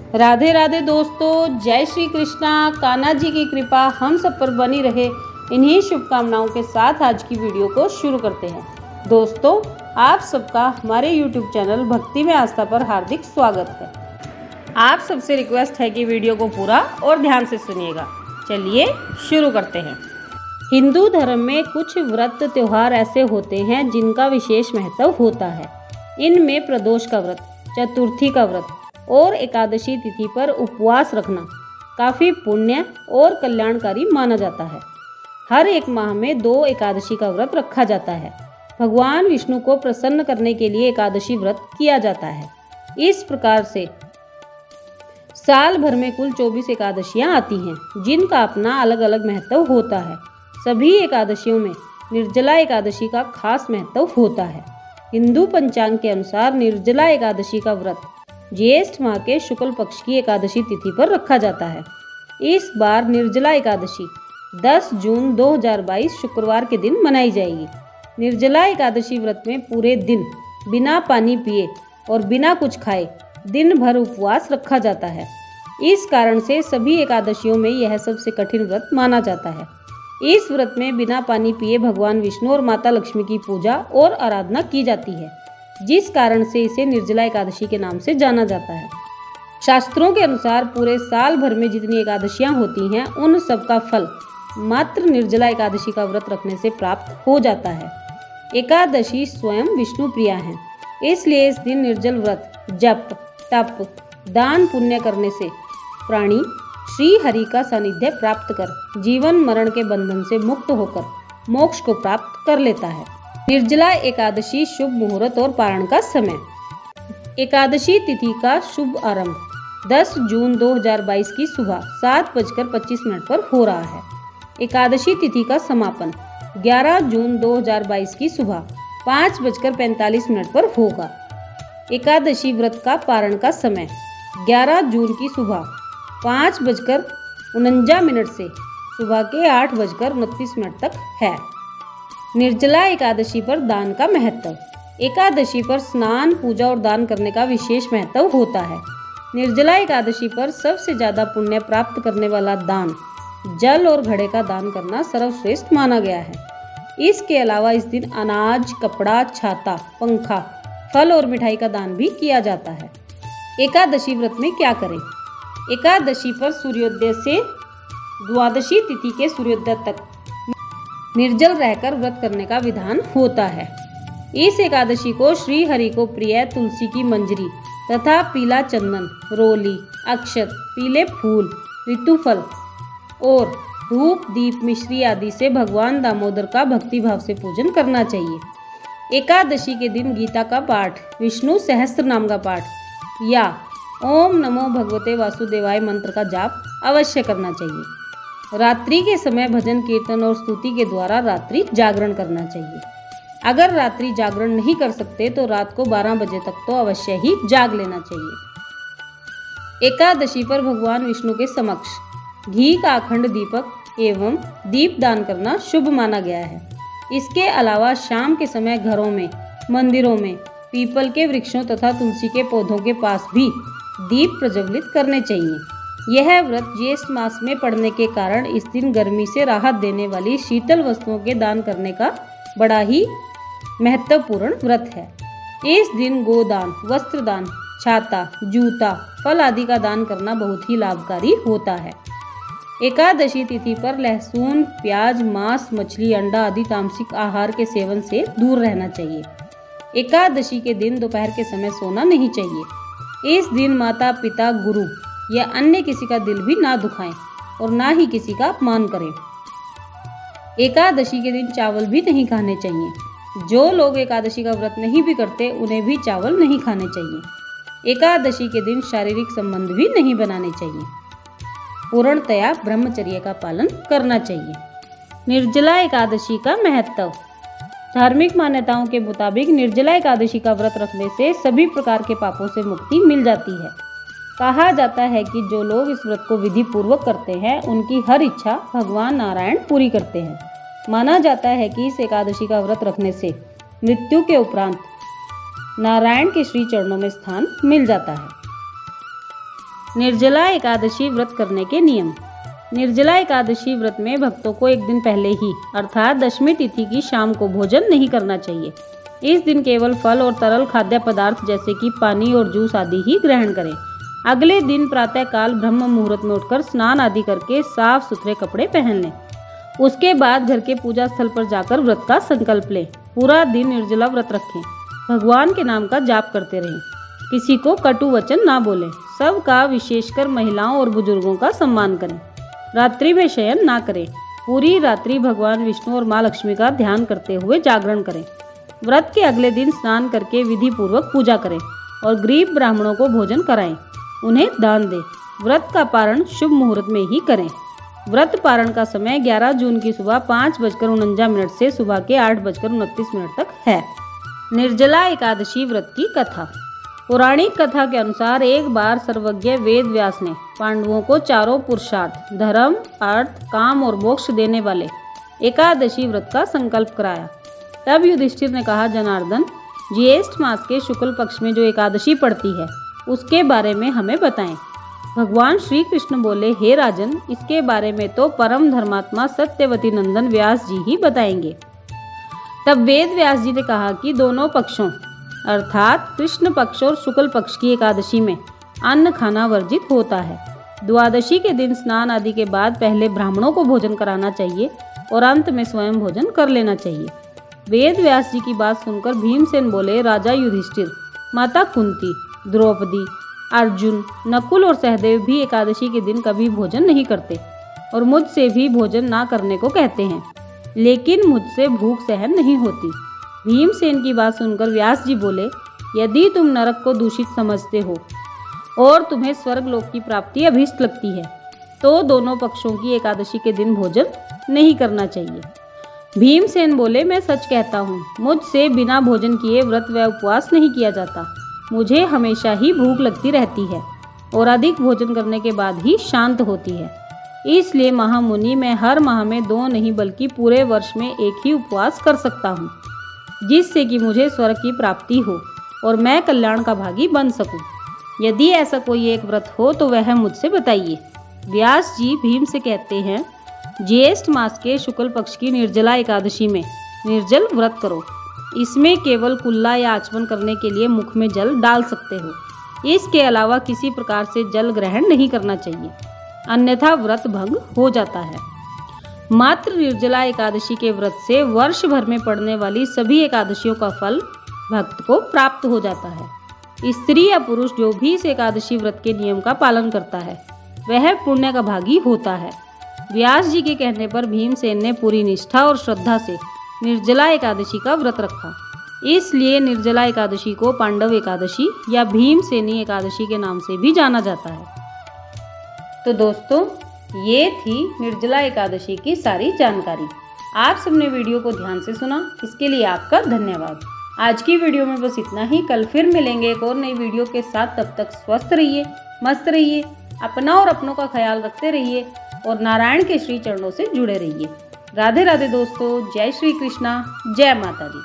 राधे राधे दोस्तों, जय श्री कृष्णा। कान्हा जी की कृपा हम सब पर बनी रहे, इन्हीं शुभकामनाओं के साथ आज की वीडियो को शुरू करते हैं। दोस्तों, आप सबका हमारे YouTube चैनल भक्ति में आस्था पर हार्दिक स्वागत है। आप सबसे रिक्वेस्ट है कि वीडियो को पूरा और ध्यान से सुनिएगा। चलिए शुरू करते हैं। हिंदू धर्म में कुछ व्रत त्योहार ऐसे होते हैं जिनका विशेष महत्व होता है। इनमें प्रदोष का व्रत, चतुर्थी का व्रत और एकादशी तिथि पर उपवास रखना काफ़ी पुण्य और कल्याणकारी माना जाता है। हर एक माह में 2 एकादशी का व्रत रखा जाता है। भगवान विष्णु को प्रसन्न करने के लिए एकादशी व्रत किया जाता है। इस प्रकार से साल भर में कुल 24 एकादशियाँ आती हैं, जिनका अपना अलग अलग महत्व होता है। सभी एकादशियों में निर्जला एकादशी का खास महत्व होता है। हिंदू पंचांग के अनुसार निर्जला एकादशी का व्रत ज्येष्ठ माह के शुक्ल पक्ष की एकादशी तिथि पर रखा जाता है। इस बार निर्जला एकादशी 10 जून 2022 शुक्रवार के दिन मनाई जाएगी। निर्जला एकादशी व्रत में पूरे दिन बिना पानी पिए और बिना कुछ खाए दिन भर उपवास रखा जाता है। इस कारण से सभी एकादशियों में यह सबसे कठिन व्रत माना जाता है। इस व्रत में बिना पानी पिए भगवान विष्णु और माता लक्ष्मी की पूजा और आराधना की जाती है, जिस कारण से इसे निर्जला एकादशी के नाम से जाना जाता है। शास्त्रों के अनुसार पूरे साल भर में जितनी एकादशियां होती हैं, उन सब का फल मात्र निर्जला एकादशी का व्रत रखने से प्राप्त हो जाता है। एकादशी स्वयं विष्णु प्रिया है, इसलिए इस दिन निर्जल व्रत, जप, तप, दान पुण्य करने से प्राणी श्री हरि का सानिध्य प्राप्त कर जीवन मरण के बंधन से मुक्त होकर मोक्ष को प्राप्त कर लेता है। निर्जला एकादशी शुभ मुहूर्त और पारण का समय। एकादशी तिथि का शुभ आरंभ 10 जून 2022 की सुबह 7:25 पर हो रहा है। एकादशी तिथि का समापन 11 जून 2022 की सुबह 5:45 पर होगा। एकादशी व्रत का पारण का समय 11 जून की सुबह 5:49 से सुबह के 8:29 तक है। निर्जला एकादशी पर दान का महत्व। एकादशी पर स्नान, पूजा और दान करने का विशेष महत्व होता है। निर्जला एकादशी पर सबसे ज़्यादा पुण्य प्राप्त करने वाला दान जल और घड़े का दान करना सर्वश्रेष्ठ माना गया है। इसके अलावा इस दिन अनाज, कपड़ा, छाता, पंखा, फल और मिठाई का दान भी किया जाता है। एकादशी व्रत में क्या करें? एकादशी पर सूर्योदय से द्वादशी तिथि के सूर्योदय तक निर्जल रहकर व्रत करने का विधान होता है। इस एकादशी को श्री हरि को प्रिय तुलसी की मंजरी तथा पीला चंदन, रोली, अक्षत, पीले फूल, ऋतुफल और धूप, दीप, मिश्री आदि से भगवान दामोदर का भक्ति भाव से पूजन करना चाहिए। एकादशी के दिन गीता का पाठ, विष्णु सहस्त्र नाम का पाठ या ओम नमो भगवते वासुदेवाय मंत्र का जाप अवश्य करना चाहिए। रात्रि के समय भजन, कीर्तन और स्तुति के द्वारा रात्रि जागरण करना चाहिए। अगर रात्रि जागरण नहीं कर सकते तो रात को 12 बजे तक तो अवश्य ही जाग लेना चाहिए। एकादशी पर भगवान विष्णु के समक्ष घी का अखंड दीपक एवं दीप दान करना शुभ माना गया है। इसके अलावा शाम के समय घरों में, मंदिरों में, पीपल के वृक्षों तथा तुलसी के पौधों के पास भी दीप प्रज्वलित करने चाहिए। यह व्रत ज्येष्ठ मास में पड़ने के कारण इस दिन गर्मी से राहत देने वाली शीतल वस्तुओं के दान करने का बड़ा ही महत्वपूर्ण व्रत है। इस दिन गोदान, वस्त्रदान, छाता, जूता, फल आदि का दान करना बहुत ही लाभकारी होता है। एकादशी तिथि पर लहसुन, प्याज, मांस, मछली, अंडा आदि तामसिक आहार के सेवन से दूर रहना चाहिए। एकादशी के दिन दोपहर के समय सोना नहीं चाहिए। इस दिन माता, पिता, गुरु या अन्य किसी का दिल भी ना दुखाएं और ना ही किसी का अपमान करें। एकादशी के दिन चावल भी नहीं खाने चाहिए। जो लोग एकादशी का व्रत नहीं भी करते, उन्हें भी चावल नहीं खाने चाहिए। एकादशी के दिन शारीरिक संबंध भी नहीं बनाने चाहिए। पूर्णतया ब्रह्मचर्य का पालन करना चाहिए। निर्जला एकादशी का महत्व। धार्मिक मान्यताओं के मुताबिक निर्जला एकादशी का व्रत रखने से सभी प्रकार के पापों से मुक्ति मिल जाती है। कहा जाता है कि जो लोग इस व्रत को विधि पूर्वक करते हैं, उनकी हर इच्छा भगवान नारायण पूरी करते हैं। माना जाता है कि इस एकादशी का व्रत रखने से मृत्यु के उपरांत नारायण के श्री चरणों में स्थान मिल जाता है। निर्जला एकादशी व्रत करने के नियम। निर्जला एकादशी व्रत में भक्तों को एक दिन पहले ही अर्थात दशमी तिथि की शाम को भोजन नहीं करना चाहिए। इस दिन केवल फल और तरल खाद्य पदार्थ जैसे कि पानी और जूस आदि ही ग्रहण करें। अगले दिन प्रातःकाल ब्रह्म मुहूर्त में उठकर स्नान आदि करके साफ सुथरे कपड़े पहन लें। उसके बाद घर के पूजा स्थल पर जाकर व्रत का संकल्प लें। पूरा दिन निर्जला व्रत रखें। भगवान के नाम का जाप करते रहें। किसी को कटु वचन ना बोलें। सबका विशेषकर महिलाओं और बुजुर्गों का सम्मान करें। रात्रि में शयन ना करें। पूरी रात्रि भगवान विष्णु और माँ लक्ष्मी का ध्यान करते हुए जागरण करें। व्रत के अगले दिन स्नान करके विधि पूर्वक पूजा करें और गरीब ब्राह्मणों को भोजन कराएं, उन्हें दान दें। व्रत का पारण शुभ मुहूर्त में ही करें। व्रत पारण का समय 11 जून की सुबह 5:49 से सुबह के 8:29 तक है। निर्जला एकादशी व्रत की कथा। पौराणिक कथा के अनुसार एक बार सर्वज्ञ वेद व्यास ने पांडवों को चारों पुरुषार्थ धर्म, अर्थ, काम और मोक्ष देने वाले एकादशी व्रत का संकल्प कराया। तब युधिष्ठिर ने कहा, जनार्दन, ज्येष्ठ मास के शुक्ल पक्ष में जो एकादशी पड़ती है उसके बारे में हमें बताएं। भगवान श्री कृष्ण बोले, हे राजन, इसके बारे में तो परम धर्मात्मा सत्यवती नंदन व्यास जी ही बताएंगे। तब वेद व्यास जी ने कहा कि दोनों पक्षों अर्थात कृष्ण पक्ष और शुक्ल पक्ष की एकादशी में अन्न खाना वर्जित होता है। द्वादशी के दिन स्नान आदि के बाद पहले ब्राह्मणों को भोजन कराना चाहिए और अंत में स्वयं भोजन कर लेना चाहिए। वेद व्यास जी की बात सुनकर भीमसेन बोले, राजा युधिष्ठिर, माता कुंती, द्रौपदी, अर्जुन, नकुल और सहदेव भी एकादशी के दिन कभी भोजन नहीं करते और मुझसे भी भोजन ना करने को कहते हैं, लेकिन मुझसे भूख सहन नहीं होती। भीमसेन की बात सुनकर व्यास जी बोले, यदि तुम नरक को दूषित समझते हो और तुम्हें स्वर्ग लोक की प्राप्ति अभीष्ट लगती है तो दोनों पक्षों की एकादशी के दिन भोजन नहीं करना चाहिए। भीमसेन बोले, मैं सच कहता हूँ, मुझसे बिना भोजन किए व्रत व उपवास नहीं किया जाता। मुझे हमेशा ही भूख लगती रहती है और अधिक भोजन करने के बाद ही शांत होती है। इसलिए महामुनि, मैं हर माह में 2 नहीं बल्कि पूरे वर्ष में एक ही उपवास कर सकता हूँ, जिससे कि मुझे स्वर्ग की प्राप्ति हो और मैं कल्याण का भागी बन सकूं। यदि ऐसा कोई एक व्रत हो तो वह मुझसे बताइए। व्यास जी भीम से कहते हैं, ज्येष्ठ मास के शुक्ल पक्ष की निर्जला एकादशी में निर्जल व्रत करो। इसमें केवल कुल्ला या आचमन करने के लिए मुख में जल डाल सकते हो। इसके अलावा किसी प्रकार से जल ग्रहण नहीं करना चाहिए, अन्यथा व्रत भंग हो जाता है। मात्र निर्जला एकादशी के व्रत से वर्ष भर में पड़ने वाली सभी एकादशियों का फल भक्त को प्राप्त हो जाता है। स्त्री या पुरुष जो भी इस एकादशी व्रत के नियम का पालन करता है वह पुण्य का भागी होता है। व्यास जी के कहने पर भीमसेन ने पूरी निष्ठा और श्रद्धा से निर्जला एकादशी का व्रत रखा। इसलिए निर्जला एकादशी को पांडव एकादशी या भीमसेनी एकादशी के नाम से भी जाना जाता है। तो दोस्तों, ये थी निर्जला एकादशी की सारी जानकारी। आप सबने वीडियो को ध्यान से सुना, इसके लिए आपका धन्यवाद। आज की वीडियो में बस इतना ही। कल फिर मिलेंगे एक और नई वीडियो के साथ। तब तक स्वस्थ रहिए, मस्त रहिए, अपना और अपनों का ख्याल रखते रहिए और नारायण के श्री चरणों से जुड़े रहिए। राधे राधे दोस्तों, जय श्री कृष्णा, जय माता दी।